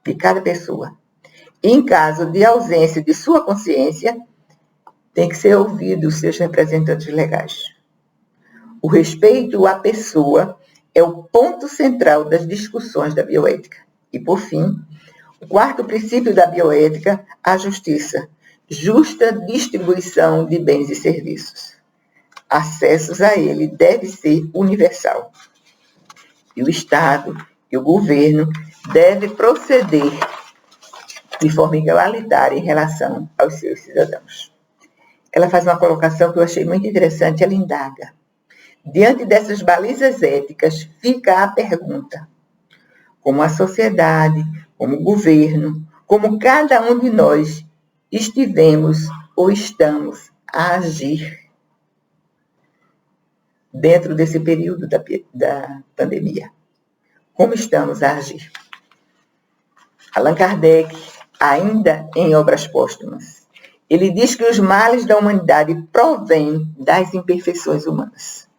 de cada pessoa. Em caso de ausência de sua consciência, tem que ser ouvido os seus representantes legais. O respeito à pessoa é o ponto central das discussões da bioética. E, por fim, o quarto princípio da bioética, a justiça. Justa distribuição de bens e serviços. Acessos a ele deve ser universal. E o Estado e o governo devem proceder de forma igualitária em relação aos seus cidadãos. Ela faz uma colocação que eu achei muito interessante, ela indaga. Diante dessas balizas éticas, fica a pergunta: como a sociedade, como o governo, como cada um de nós estivemos ou estamos a agir dentro desse período da pandemia? Como estamos a agir? Allan Kardec, ainda em Obras Póstumas, ele diz que os males da humanidade provêm das imperfeições humanas.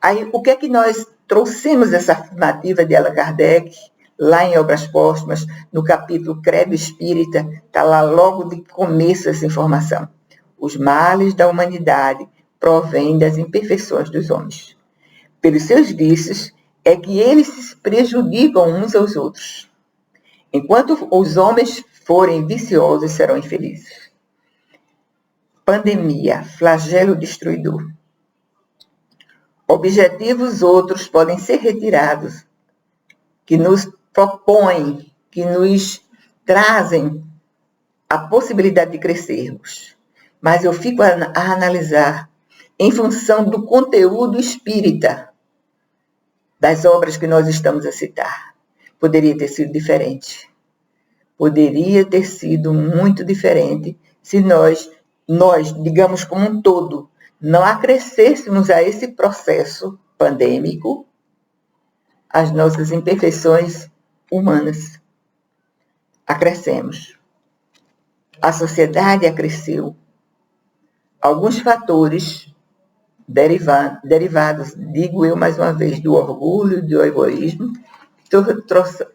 Aí, o que é que nós trouxemos dessa afirmativa de Allan Kardec, lá em Obras Póstumas, no capítulo Credo Espírita, está lá logo de começo essa informação. Os males da humanidade provêm das imperfeições dos homens. Pelos seus vícios, é que eles se prejudicam uns aos outros. Enquanto os homens forem viciosos, serão infelizes. Pandemia, flagelo destruidor. Objetivos outros podem ser retirados, que nos propõem, que nos trazem a possibilidade de crescermos. Mas eu fico a analisar em função do conteúdo espírita das obras que nós estamos a citar. Poderia ter sido diferente. Poderia ter sido muito diferente se nós, digamos como um todo, não acrescêssemos a esse processo pandêmico as nossas imperfeições humanas. Acrescemos. A sociedade acresceu. Alguns fatores derivados, digo eu mais uma vez, do orgulho e do egoísmo,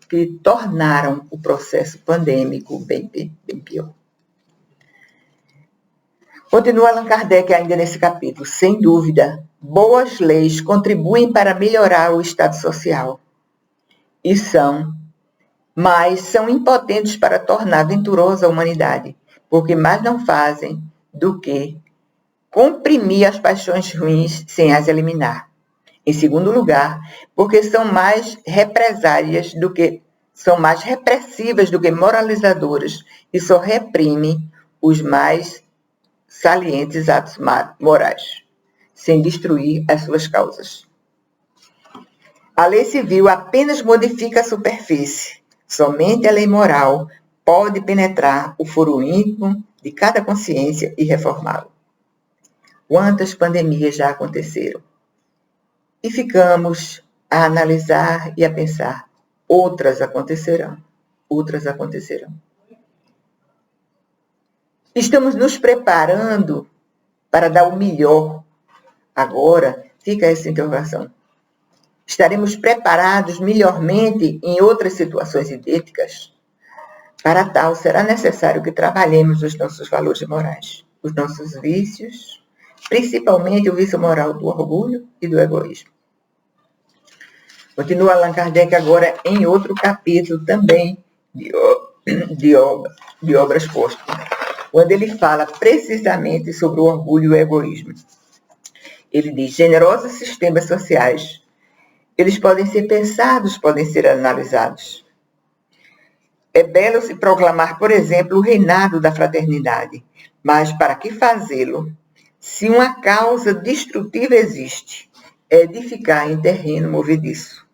que tornaram o processo pandêmico bem pior. Continua Allan Kardec ainda nesse capítulo. Sem dúvida, boas leis contribuem para melhorar o estado social. Mas são impotentes para tornar venturosa a humanidade, porque mais não fazem do que comprimir as paixões ruins sem as eliminar. Em segundo lugar, porque são mais repressivas do que moralizadoras e só reprimem os mais salientes atos morais, sem destruir as suas causas. A lei civil apenas modifica a superfície. Somente a lei moral pode penetrar o foro íntimo de cada consciência e reformá-lo. Quantas pandemias já aconteceram? E ficamos a analisar e a pensar. Outras acontecerão. Estamos nos preparando para dar o melhor Agora, fica essa interrogação. Estaremos preparados melhormente em outras situações idênticas? Para tal, será necessário que trabalhemos os nossos valores morais, os nossos vícios, principalmente o vício moral do orgulho e do egoísmo. Continua Allan Kardec agora em outro capítulo também de Obras Póstumas, quando ele fala precisamente sobre o orgulho e o egoísmo. Ele diz: generosos sistemas sociais, eles podem ser pensados, podem ser analisados. É belo se proclamar, por exemplo, o reinado da fraternidade, mas para que fazê-lo? Se uma causa destrutiva existe, é edificar em terreno movediço.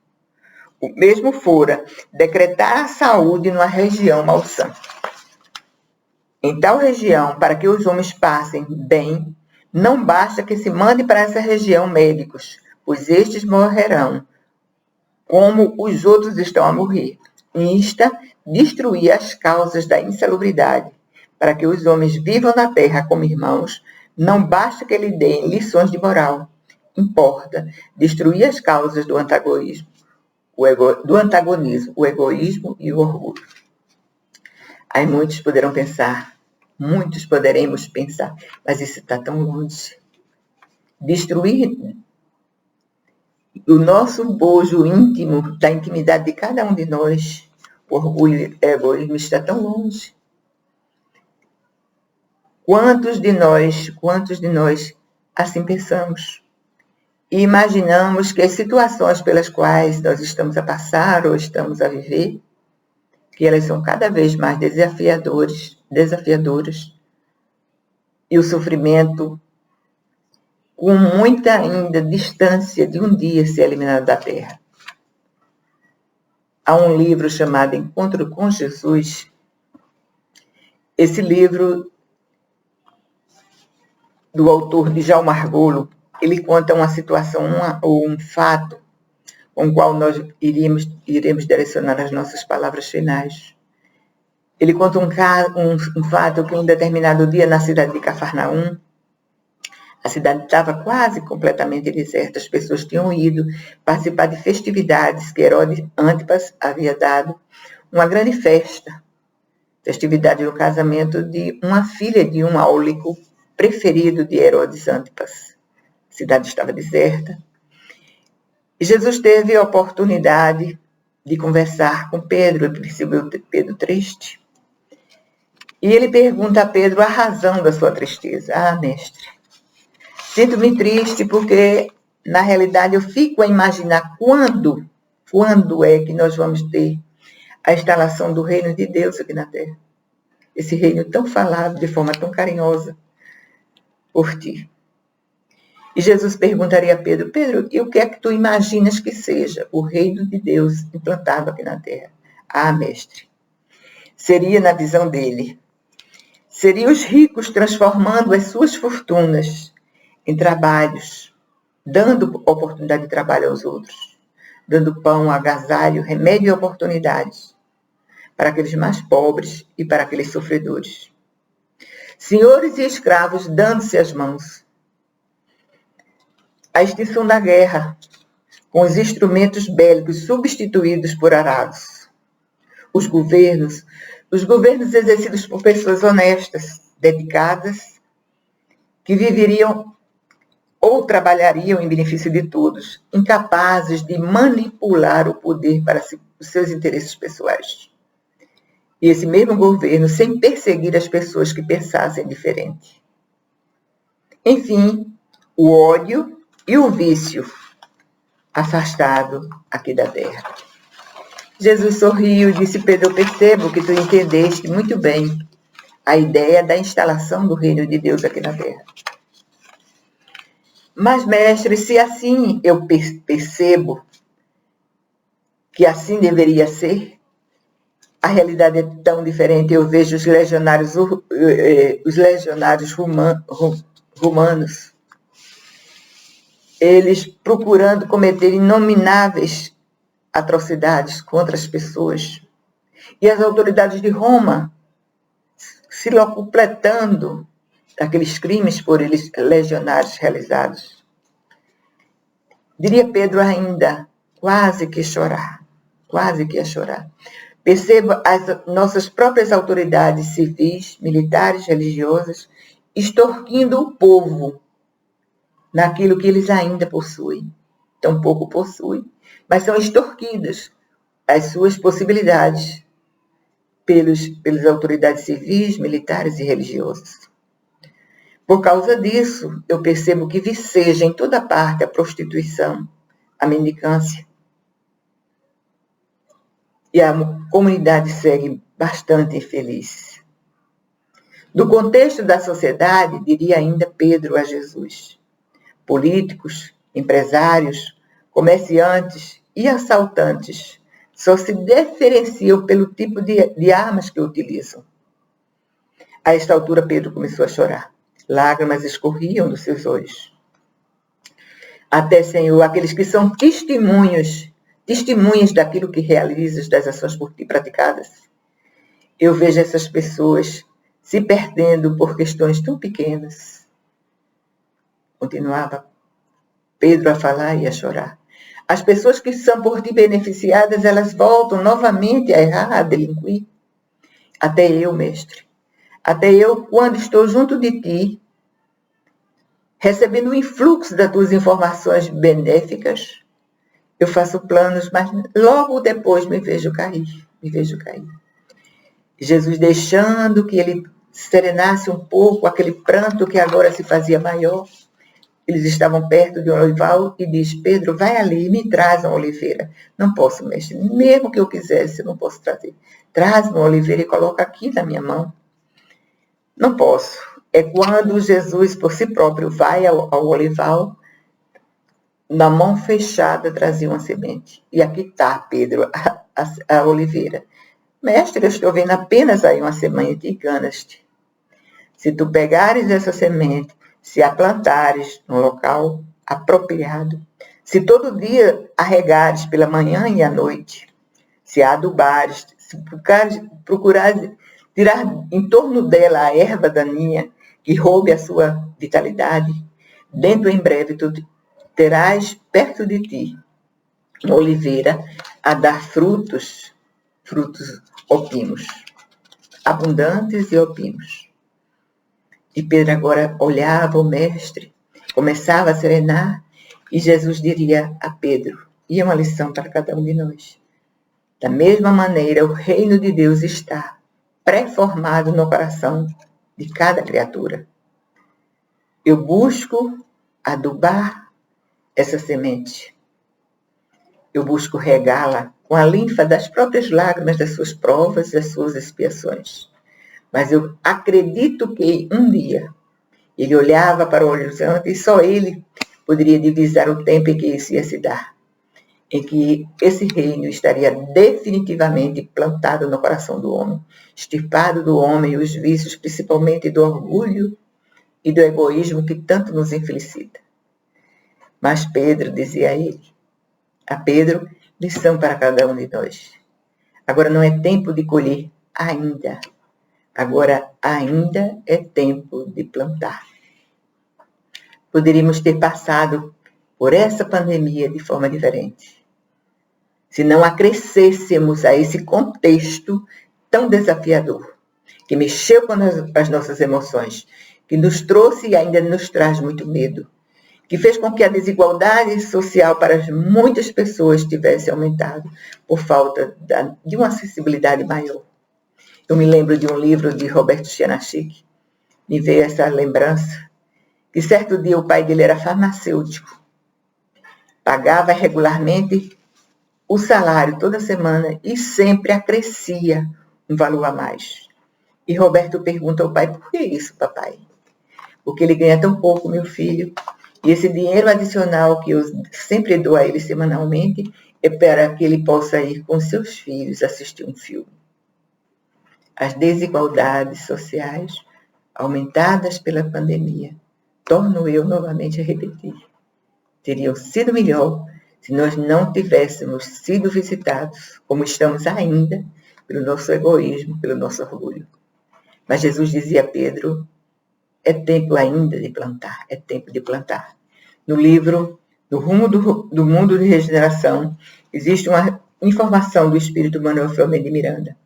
O mesmo fora decretar a saúde numa região malsã. Em tal região, para que os homens passem bem, não basta que se mande para essa região médicos, pois estes morrerão, como os outros estão a morrer. Insta destruir as causas da insalubridade, para que os homens vivam na terra como irmãos, não basta que lhe deem lições de moral. Importa destruir as causas do antagonismo, o egoísmo e o orgulho. Aí muitos poderão pensar, muitos poderemos pensar, mas isso está tão longe. Destruir o nosso bojo íntimo, da intimidade de cada um de nós, o orgulho e o egoísmo está tão longe. Quantos de nós assim pensamos? E imaginamos que as situações pelas quais nós estamos a passar ou estamos a viver, que elas são cada vez mais desafiadoras, e o sofrimento com muita ainda distância de um dia ser eliminado da Terra. Há um livro chamado Encontro com Jesus. Esse livro, do autor Djalma Margolo, ele conta uma situação ou um fato com o qual nós iremos direcionar as nossas palavras finais. Ele conta um fato que em um determinado dia na cidade de Cafarnaum, a cidade estava quase completamente deserta, as pessoas tinham ido participar de festividades que Herodes Antipas havia dado, uma grande festividade do casamento de uma filha de um áulico preferido de Herodes Antipas. A cidade estava deserta. E Jesus teve a oportunidade de conversar com Pedro, ele percebeu Pedro triste. E ele pergunta a Pedro a razão da sua tristeza. Mestre, sinto-me triste porque, na realidade, eu fico a imaginar quando é que nós vamos ter a instalação do reino de Deus aqui na Terra. Esse reino tão falado, de forma tão carinhosa por ti. E Jesus perguntaria a Pedro: Pedro, e o que é que tu imaginas que seja o reino de Deus implantado aqui na Terra? Mestre, seria, na visão dele, seriam os ricos transformando as suas fortunas em trabalhos, dando oportunidade de trabalho aos outros, dando pão, agasalho, remédio e oportunidades para aqueles mais pobres e para aqueles sofredores. Senhores e escravos dando-se as mãos. A extinção da guerra, com os instrumentos bélicos substituídos por arados. Os governos exercidos por pessoas honestas, dedicadas, que viveriam ou trabalhariam em benefício de todos, incapazes de manipular o poder para os seus interesses pessoais. E esse mesmo governo sem perseguir as pessoas que pensassem diferente. Enfim, o ódio e o vício afastado aqui da terra. Jesus sorriu e disse: Pedro, eu percebo que tu entendeste muito bem a ideia da instalação do reino de Deus aqui na terra. Mas, mestre, se assim eu percebo que assim deveria ser, a realidade é tão diferente. Eu vejo os legionários romanos, eles procurando cometer inomináveis atrocidades contra as pessoas. E as autoridades de Roma se locupletando daqueles crimes por eles legionários realizados. Diria Pedro ainda, quase que chorar, quase que ia chorar. Perceba as nossas próprias autoridades civis, militares, religiosas, extorquindo o povo naquilo que eles ainda possuem. Tampouco possuem, mas são extorquidas as suas possibilidades pelas autoridades civis, militares e religiosas. Por causa disso, eu percebo que viceja em toda parte a prostituição, a mendicância. E a comunidade segue bastante infeliz. No contexto da sociedade, diria ainda Pedro a Jesus, políticos, empresários, comerciantes e assaltantes só se diferenciam pelo tipo de armas que utilizam. A esta altura, Pedro começou a chorar. Lágrimas escorriam dos seus olhos. Até, Senhor, aqueles que são testemunhas daquilo que realizas, das ações por ti praticadas. Eu vejo essas pessoas se perdendo por questões tão pequenas. Continuava Pedro a falar e a chorar. As pessoas que são por ti beneficiadas, elas voltam novamente a errar, a delinquir. Até eu, mestre. Até eu, quando estou junto de ti, recebendo o influxo das tuas informações benéficas, eu faço planos, mas logo depois me vejo cair. Jesus deixando que ele serenasse um pouco aquele pranto que agora se fazia maior. Eles estavam perto de um olival e diz, Pedro, vai ali e me traz uma oliveira. Não posso, mestre, mesmo que eu quisesse, eu não posso trazer. Traz uma oliveira e coloca aqui na minha mão. Não posso. É quando Jesus, por si próprio, vai ao olival, na mão fechada trazia uma semente. E aqui está, Pedro, a oliveira. Mestre, eu estou vendo apenas aí uma semente e ganas-te. Se tu pegares essa semente, se a plantares num local apropriado, se todo dia a regares pela manhã e à noite, se a adubares, se procurares tirar em torno dela a erva daninha que roube a sua vitalidade, dentro em breve tu terás perto de ti uma oliveira a dar frutos opimos, abundantes e opimos. E Pedro agora olhava o mestre, começava a serenar, e Jesus diria a Pedro, e é uma lição para cada um de nós. Da mesma maneira, o reino de Deus está pré-formado no coração de cada criatura. Eu busco adubar essa semente. Eu busco regá-la com a linfa das próprias lágrimas, das suas provas, das suas expiações. Mas eu acredito que um dia ele olhava para o horizonte e só ele poderia divisar o tempo em que isso ia se dar, em que esse reino estaria definitivamente plantado no coração do homem, extirpado do homem os vícios, principalmente do orgulho e do egoísmo que tanto nos infelicita. Mas Pedro, dizia a Pedro, lição para cada um de nós. Agora não é tempo de colher ainda. Agora ainda é tempo de plantar. Poderíamos ter passado por essa pandemia de forma diferente, se não acrescêssemos a esse contexto tão desafiador, que mexeu com as nossas emoções, que nos trouxe e ainda nos traz muito medo, que fez com que a desigualdade social para muitas pessoas tivesse aumentado por falta de uma acessibilidade maior. Eu me lembro de um livro de Roberto Chianachik, me veio essa lembrança, que certo dia o pai dele era farmacêutico, pagava regularmente o salário toda semana e sempre acrescia um valor a mais. E Roberto pergunta ao pai, por que isso, papai? Porque ele ganha tão pouco, meu filho, e esse dinheiro adicional que eu sempre dou a ele semanalmente é para que ele possa ir com seus filhos assistir um filme. As desigualdades sociais, aumentadas pela pandemia, torno eu novamente a repetir, teriam sido melhor se nós não tivéssemos sido visitados, como estamos ainda, pelo nosso egoísmo, pelo nosso orgulho. Mas Jesus dizia a Pedro, é tempo ainda de plantar, é tempo de plantar. No livro No rumo do mundo de regeneração, existe uma informação do espírito Manuel Filomeno de Miranda.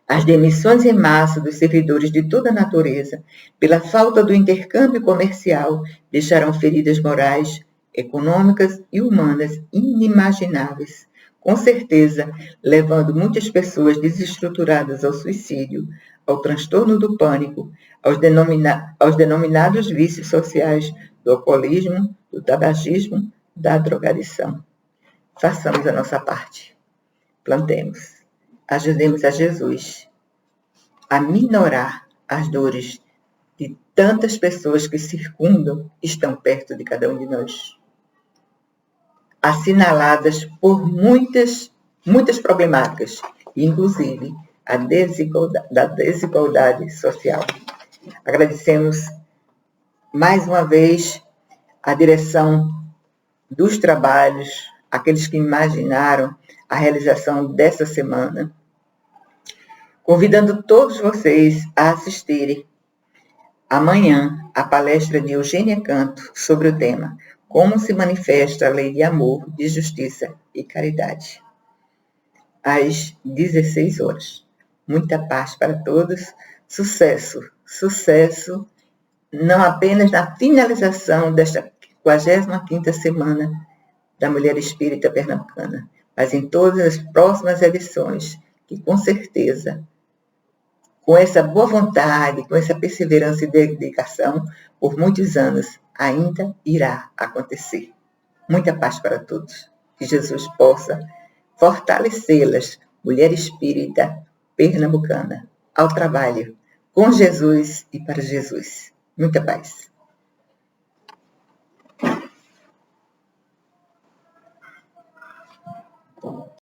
As demissões em massa dos servidores de toda a natureza, pela falta do intercâmbio comercial, deixarão feridas morais, econômicas e humanas inimagináveis, com certeza levando muitas pessoas desestruturadas ao suicídio, ao transtorno do pânico, aos denominados vícios sociais do alcoolismo, do tabagismo, da drogadição. Façamos a nossa parte. Plantemos. Ajudemos a Jesus a minorar as dores de tantas pessoas que circundam e estão perto de cada um de nós, assinaladas por muitas problemáticas, inclusive a desigualdade social. Agradecemos mais uma vez a direção dos trabalhos, aqueles que imaginaram a realização dessa semana, convidando todos vocês a assistirem amanhã a palestra de Eugênia Canto sobre o tema Como se manifesta a lei de amor, de justiça e caridade, às 16 horas. Muita paz para todos, sucesso, não apenas na finalização desta 45ª semana da Mulher Espírita Pernambucana, mas em todas as próximas edições, que com certeza, com essa boa vontade, com essa perseverança e dedicação, por muitos anos, ainda irá acontecer. Muita paz para todos. Que Jesus possa fortalecê-las, Mulher Espírita Pernambucana, ao trabalho, com Jesus e para Jesus. Muita paz.